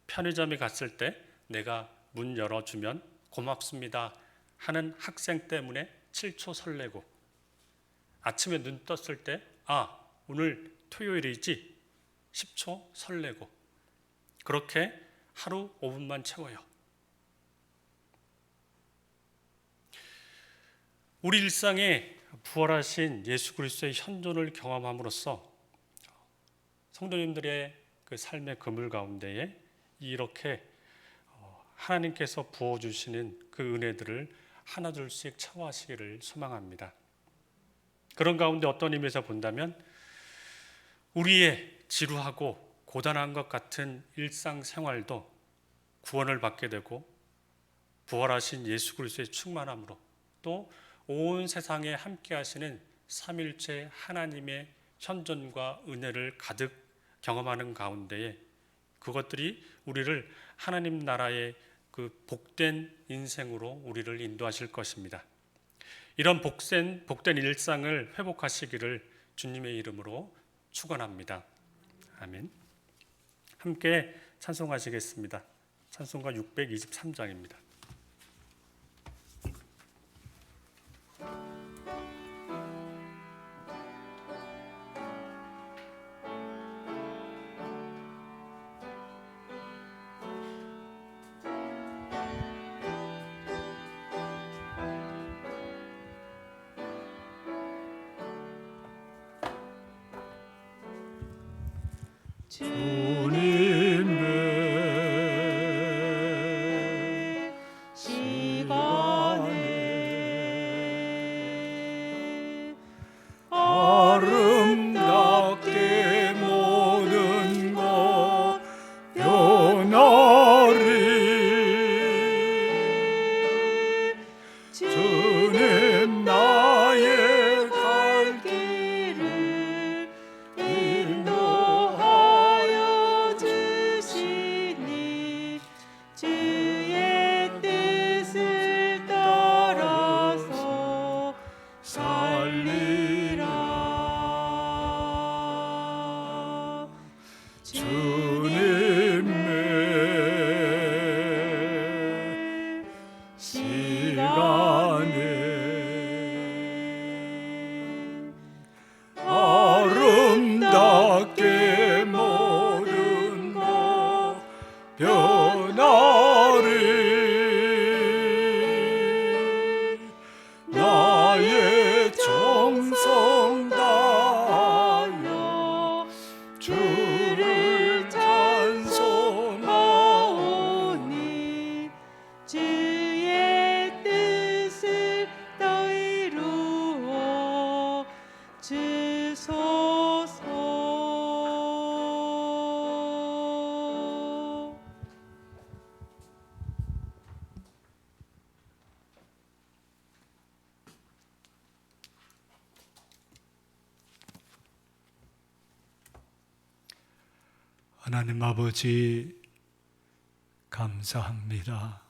[SPEAKER 3] 편의점에 갔을 때 내가 문 열어주면 고맙습니다 하는 학생 때문에 7초 설레고 아침에 눈 떴을 때 오늘 토요일이지 10초 설레고 그렇게 하루 5분만 채워요. 우리 일상에 부활하신 예수 그리스도의 현존을 경험함으로써 성도님들의 그 삶의 그물 가운데에 이렇게 하나님께서 부어주시는 그 은혜들을 하나둘씩 체화하시기를 소망합니다. 그런 가운데 어떤 의미에서 본다면 우리의 지루하고 고단한 것 같은 일상생활도 구원을 받게 되고 부활하신 예수 그리스도의 충만함으로 또 온 세상에 함께 하시는 삼일체 하나님의 현존과 은혜를 가득 경험하는 가운데에 그것들이 우리를 하나님 나라의 그 복된 인생으로 우리를 인도하실 것입니다. 이런 복된 일상을 회복하시기를 주님의 이름으로 축원합니다. 아멘. 함께 찬송하시겠습니다. 찬송가 623장입니다.
[SPEAKER 1] 주님의 시간에 아름답게 모든 것 변하리. 주님 나의 갈 길을 인도하여 주시니 주의 뜻을 따라서 살리라. 주님의 시간에 아름답게 모든 것 변하리. 나의 정성 다하여 주를 찬송하오니
[SPEAKER 2] 주의 뜻을 더 이루어 주소서.
[SPEAKER 1] 하나님 아버지 감사합니다.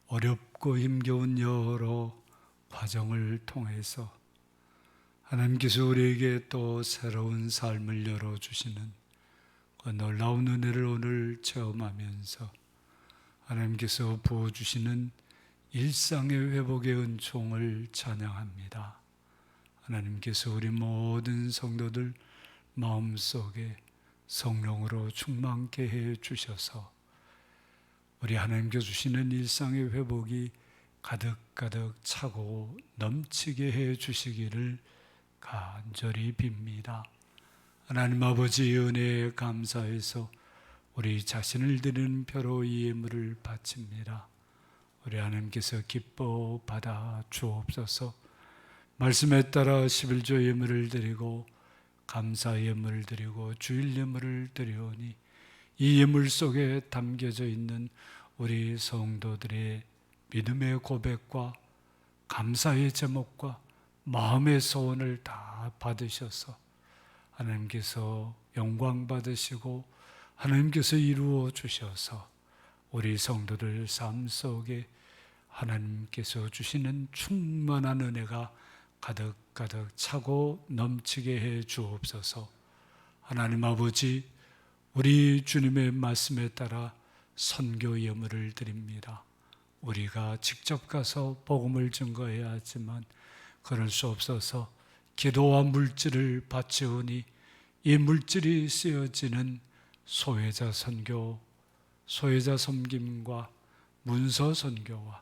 [SPEAKER 1] 어렵고 힘겨운 여러 과정을 통해서 하나님께서 우리에게 또 새로운 삶을 열어주시는 그 놀라운 은혜를 오늘 체험하면서 하나님께서 부어주시는 일상의 회복의 은총을 찬양합니다. 하나님께서 우리 모든 성도들 마음속에 성령으로 충만케 해 주셔서 우리 하나님께서 주시는 일상의 회복이 가득가득 차고 넘치게 해 주시기를 간절히 빕니다. 하나님 아버지 은혜에 감사해서 우리 자신을 드리는 표로 이 예물을 바칩니다. 우리 하나님께서 기뻐 받아 주옵소서. 말씀에 따라 11조 예물을 드리고 감사 예물을 드리고 주일 예물을 드리오니 이 예물 속에 담겨져 있는 우리 성도들의 믿음의 고백과 감사의 제목과 마음의 소원을 다 받으셔서 하나님께서 영광 받으시고 하나님께서 이루어 주셔서 우리 성도들 삶 속에 하나님께서 주시는 충만한 은혜가 가득가득 차고 넘치게 해 주옵소서. 하나님 아버지, 우리 주님의 말씀에 따라 선교 예물을 드립니다. 우리가 직접 가서 복음을 증거해야 하지만 그럴 수 없어서 기도와 물질을 바치오니 이 물질이 쓰여지는 소외자 선교, 소외자 섬김과 문서 선교와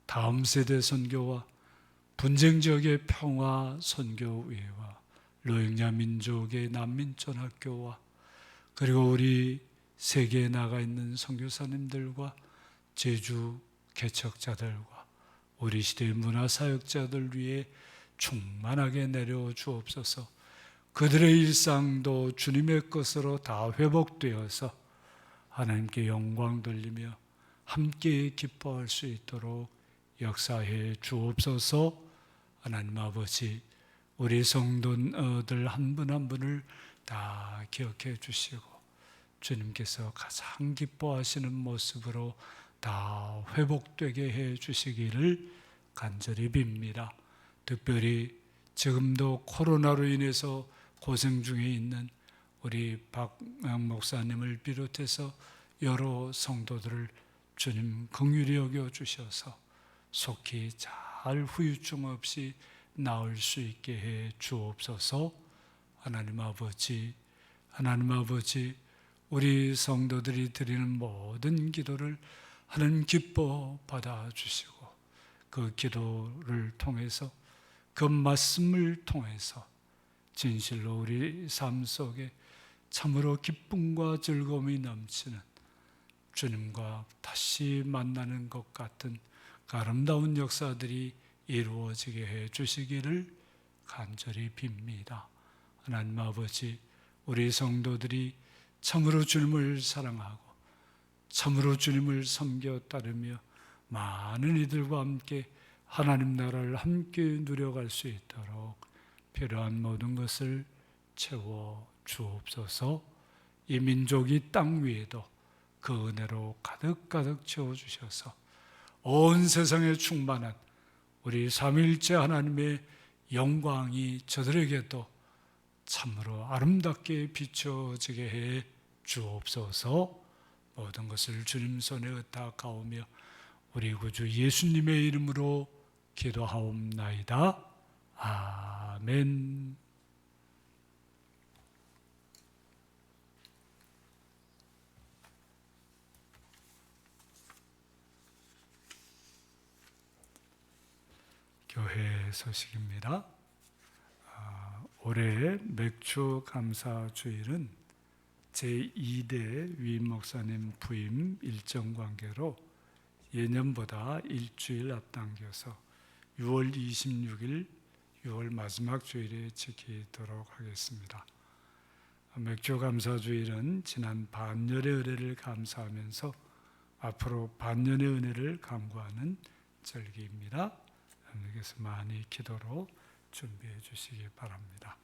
[SPEAKER 1] 다음 세대 선교와 분쟁 지역의 평화 선교회와 로힝야 민족의 난민 전학교와 그리고 우리 세계에 나가 있는 선교사님들과 제주 개척자들과 우리 시대의 문화사역자들 위해 충만하게 내려 주옵소서. 그들의 일상도 주님의 것으로 다 회복되어서 하나님께 영광 돌리며 함께 기뻐할 수 있도록 역사해 주옵소서. 하나님 아버지, 우리 성도들 한 분 한 분을 다 기억해 주시고 주님께서 가장 기뻐하시는 모습으로 다 회복되게 해 주시기를 간절히 빕니다. 특별히 지금도 코로나로 인해서 고생 중에 있는 우리 박 목사님을 비롯해서 여러 성도들을 주님 긍휼히 여겨 주셔서 속히 잘 후유증 없이 나을 수 있게 해 주옵소서. 하나님 아버지, 우리 성도들이 드리는 모든 기도를 하나님 기뻐 받아주시고 그 기도를 통해서 그 말씀을 통해서 진실로 우리 삶 속에 참으로 기쁨과 즐거움이 넘치는 주님과 다시 만나는 것 같은 아름다운 역사들이 이루어지게 해 주시기를 간절히 빕니다. 하나님 아버지, 우리 성도들이 참으로 주님을 사랑하고 참으로 주님을 섬겨 따르며 많은 이들과 함께 하나님 나라를 함께 누려갈 수 있도록 필요한 모든 것을 채워 주옵소서. 이 민족이 땅 위에도 그 은혜로 가득가득 채워주셔서 온 세상에 충만한 우리 삼위일체 하나님의 영광이 저들에게도 참으로 아름답게 비춰지게 해 주옵소서. 모든 것을 주님 손에 의탁하오며 우리 구주 예수님의 이름으로 기도하옵나이다. 아멘. 교회 소식입니다. 올해 맥주 감사 주일은 제2대 위임 목사님 부임 일정 관계로 예년보다 일주일 앞당겨서 6월 26일 6월 마지막 주일에 지키도록 하겠습니다. 맥주 감사 주일은 지난 반년의 은혜를 감사하면서 앞으로 반년의 은혜를 간구하는 절기입니다. 여러분께서 많이 기도로 준비해 주시기 바랍니다.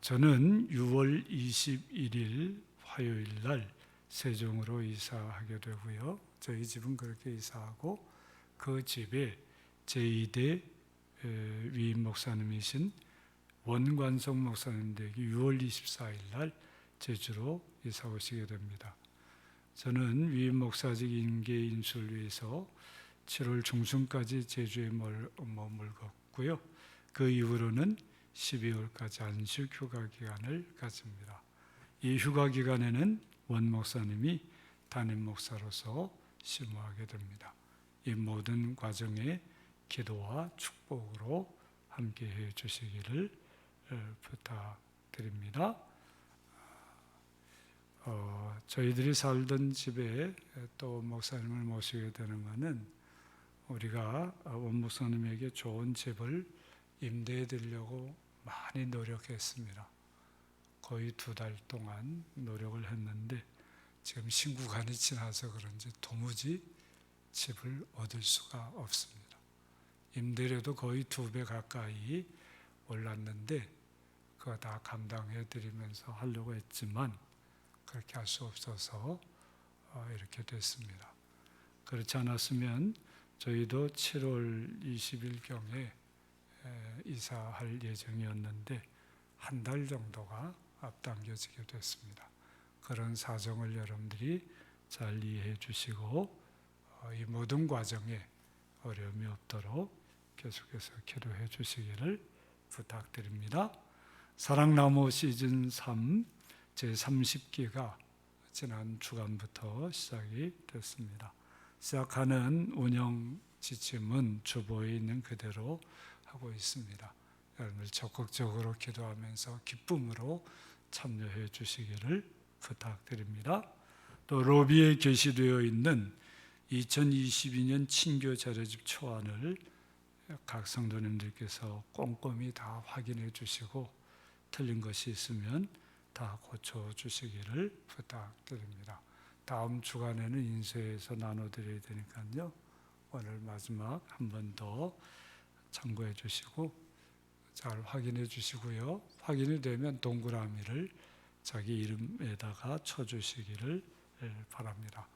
[SPEAKER 1] 저는 6월 21일 화요일 날 세종으로 이사하게 되고요. 저희 집은 그렇게 이사하고 그 집에 제2대 위임 목사님이신 원관성 목사님 댁이 6월 24일 날 제주로 이사 오시게 됩니다. 저는 위임 목사직 인계 인수를 위해서 7월 중순까지 제주에 머물렀고요. 그 이후로는 12월까지 안식 휴가 기간을 가집니다. 이 휴가 기간에는 원 목사님이 담임 목사로서 심호하게 됩니다. 이 모든 과정에 기도와 축복으로 함께해 주시기를 부탁드립니다. 저희들이 살던 집에 또 목사님을 모시게 되는 것은 우리가 원 목사님에게 좋은 집을 임대해 드리려고 많이 노력했습니다. 거의 2달 동안 노력을 했는데 지금 신구간이 지나서 그런지 도무지 집을 얻을 수가 없습니다. 임대료도 거의 2배 가까이 올랐는데 그거 다 감당해 드리면서 하려고 했지만 그렇게 할 수 없어서 이렇게 됐습니다. 그렇지 않았으면 저희도 7월 20일경에 이사할 예정이었는데 한 달 정도가 앞당겨지게 됐습니다. 그런 사정을 여러분들이 잘 이해해 주시고 이 모든 과정에 어려움이 없도록 계속해서 기도해 주시기를 부탁드립니다. 사랑나무 시즌 3 제30기가 지난 주간부터 시작이 됐습니다. 시작하는 운영 지침은 주보에 있는 그대로 하고 있습니다. 여러분들 적극적으로 기도하면서 기쁨으로 참여해 주시기를 부탁드립니다. 또 로비에 게시되어 있는 2022년 친교 자료집 초안을 각 성도님들께서 꼼꼼히 다 확인해 주시고 틀린 것이 있으면 다 고쳐 주시기를 부탁드립니다. 다음 주간에는 인쇄해서 나눠드려야 되니까요. 오늘 마지막 한 번 더 참고해 주시고 잘 확인해 주시고요. 확인이 되면 동그라미를 자기 이름에다가 쳐주시기를 바랍니다.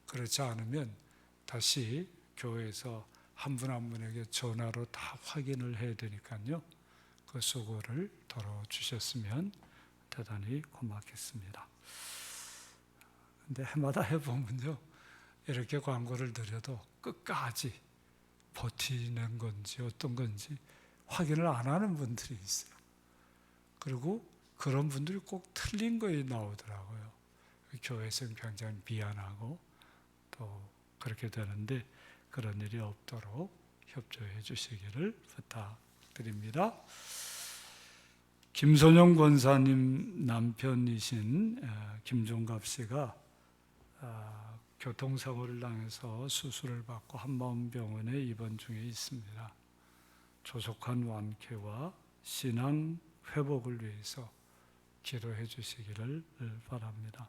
[SPEAKER 1] 그렇지 않으면 다시 교회에서 한 분 한 분에게 전화로 다 확인을 해야 되니까요. 그 수고를 덜어주셨으면 대단히 고맙겠습니다. 근데 해마다 해보면요, 이렇게 광고를 드려도 끝까지 버티는 건지 어떤 건지 확인을 안 하는 분들이 있어요. 그리고 그런 분들이 꼭 틀린 거에 나오더라고요. 교회에서는 굉장히 미안하고 또 그렇게 되는데 그런 일이 없도록 협조해 주시기를 부탁드립니다. 김선영 권사님 남편이신 김종갑 씨가 교통사고를 당해서 수술을 받고 한마음병원에 입원 중에 있습니다. 조속한 완쾌와 신앙 회복을 위해서 기도해 주시기를 바랍니다.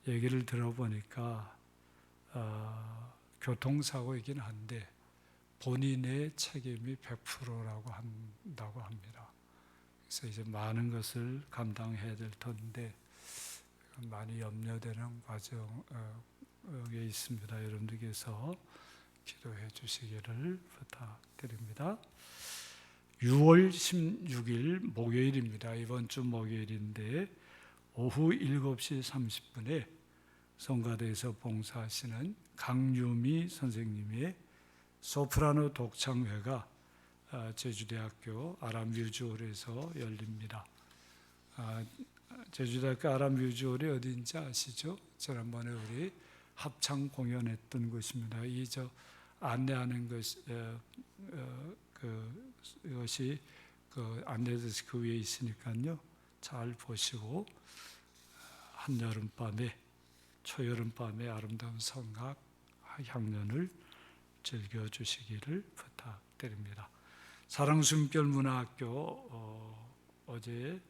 [SPEAKER 1] 얘기를 들어보니까 교통사고이긴 한데 본인의 책임이 100%라고 한다고 합니다. 그래서 이제 많은 것을 감당해야 될 텐데 많이 염려되는 과정에 있습니다. 여러분들께서 기도해 주시기를 부탁드립니다. 6월 16일 목요일입니다. 이번 주 목요일인데 오후 7시 30분에 성가대에서 봉사하시는 강유미 선생님의 소프라노 독창회가 제주대학교 아람뮤지홀에서 열립니다. 제주대학교 아람뮤지홀이 어디인지 아시죠? 지난번에 우리 합창 공연했던 곳입니다. 이 안내하는 그것이 안내데스크 그 위에 있으니까요. 잘 보시고 한여름밤에 초여름밤에 아름다운 성악 향연을 즐겨주시기를 부탁드립니다. 사랑숨결문화학교 어제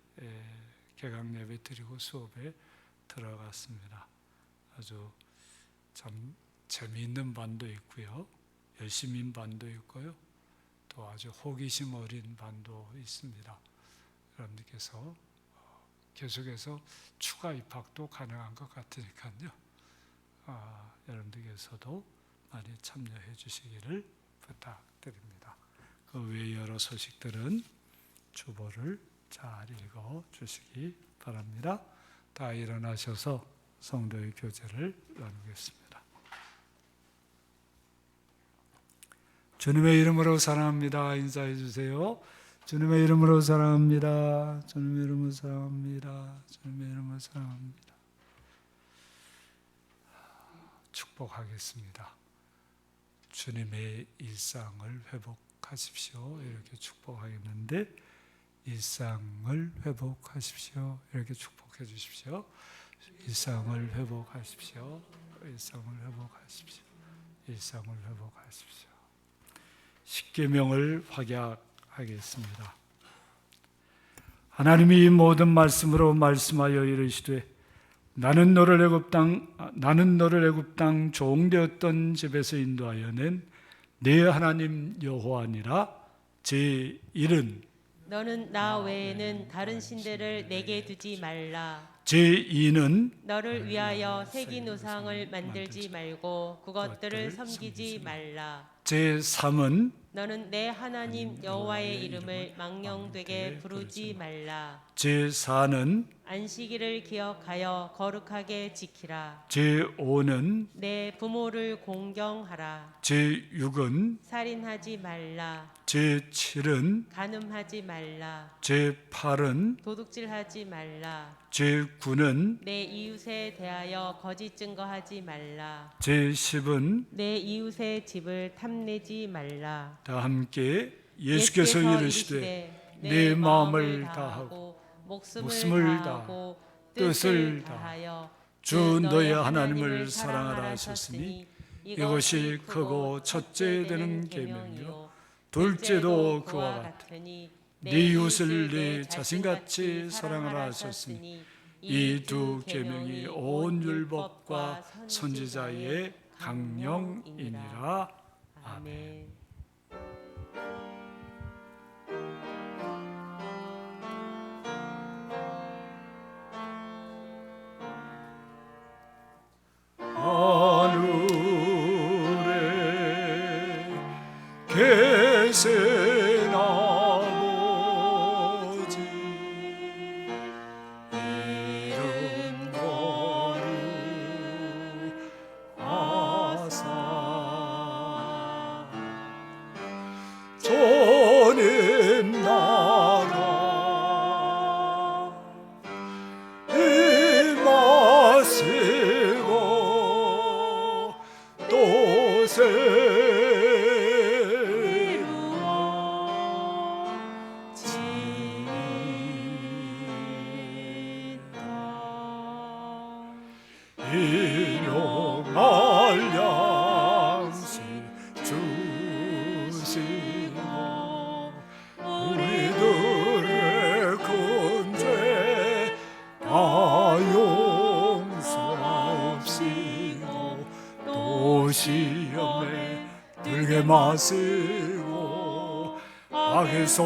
[SPEAKER 1] 개강 예배 드리고 수업에 들어갔습니다. 아주 참 재미있는 반도 있고요. 열심인 반도 있고요. 또 아주 호기심 어린 반도 있습니다. 여러분들께서 계속해서 추가 입학도 가능한 것 같으니까요. 여러분들께서도 많이 참여해 주시기를 부탁드립니다. 그 외 여러 소식들은 주보를 잘 읽어 주시기 바랍니다. 다 일어나셔서 성도의 교제를 나누겠습니다. 주님의 이름으로 사랑합니다. 인사해 주세요. 주님의 이름으로 사랑합니다. 주님의 이름으로 사랑합니다. 주님의 이름으로 사랑합니다. 축복하겠습니다. 주님의 일상을 회복하십시오. 이렇게 축복하겠는데 일상을 회복하십시오. 이렇게 축복해 주십시오. 일상을 회복하십시오. 일상을 회복하십시오. 일상을 회복하십시오. 십계명을 확약하겠습니다. 하나님이 모든 말씀으로 말씀하여 이르시되 나는 너를 애굽 땅 종되었던 집에서 인도하여 낸 네 하나님 여호와니라. 제1은
[SPEAKER 2] 너는 나 외에는 다른 신들을 내게 두지 말라.
[SPEAKER 1] 제2는
[SPEAKER 2] 너를 위하여 새긴 우상을 만들지 말고 그것들을 섬기지 말라.
[SPEAKER 1] 제3은
[SPEAKER 2] 너는 내 하나님 여호와의 이름을 망령되게 부르지 말라.
[SPEAKER 1] 제4는
[SPEAKER 2] 안식일을 기억하여 거룩하게 지키라.
[SPEAKER 1] 제5는
[SPEAKER 2] 내 부모를 공경하라.
[SPEAKER 1] 제6은
[SPEAKER 2] 살인하지 말라.
[SPEAKER 1] 제7은
[SPEAKER 2] 간음하지 말라.
[SPEAKER 1] 제8은
[SPEAKER 2] 도둑질하지 말라.
[SPEAKER 1] 제9는
[SPEAKER 2] 내 이웃에 대하여 거짓 증거하지 말라.
[SPEAKER 1] 제10은
[SPEAKER 2] 내 이웃의 집을 탐내지 말라.
[SPEAKER 1] 다 함께 예수께서 이르시되 내 마음을 다하고 목숨을 다하고 뜻을 다하여 주 너의 하나님을 사랑하라 하셨으니 이것이 크고 첫째 되는 계명이요 둘째도 그와 같으니 네 이웃을 내 자신같이 사랑하라 하셨으니 이 두 계명이 온 율법과 선지자의 강령이니라.
[SPEAKER 2] 아멘.
[SPEAKER 1] 하늘에 계신 아버지 이름 거룩하사 주님 나라 임하시고 또 새로워 일용할 양식 주시고 우리들의 큰 죄 다 용서하옵시고 또 시험에 들게 마시고 악에서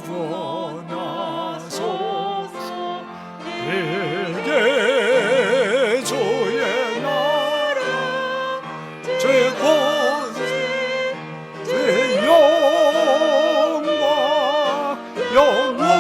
[SPEAKER 1] 구원하소서. 내게 주의 나라 주의 권세 주의 영광 영원히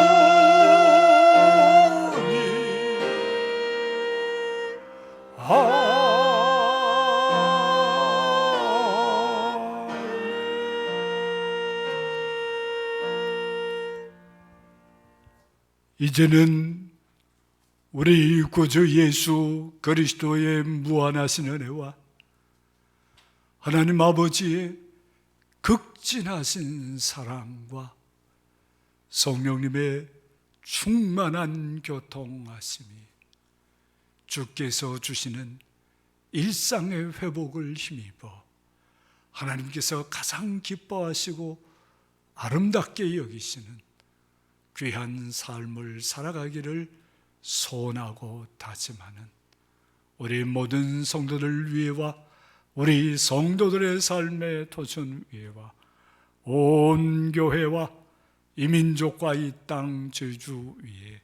[SPEAKER 1] 이제는 우리 구주 예수 그리스도의 무한하신 은혜와 하나님 아버지의 극진하신 사랑과 성령님의 충만한 교통하심이 주께서 주시는 일상의 회복을 힘입어 하나님께서 가장 기뻐하시고 아름답게 여기시는 귀한 삶을 살아가기를 소원하고 다짐하는 우리 모든 성도들 위해와 우리 성도들의 삶의 도전 위에와 온 교회와 이 민족과 이 땅 제주 위에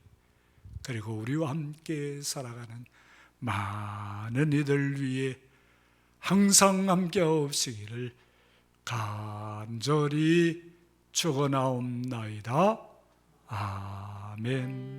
[SPEAKER 1] 그리고 우리와 함께 살아가는 많은 이들 위에 항상 함께 없으기를 간절히 축원하옵나이다. 아멘.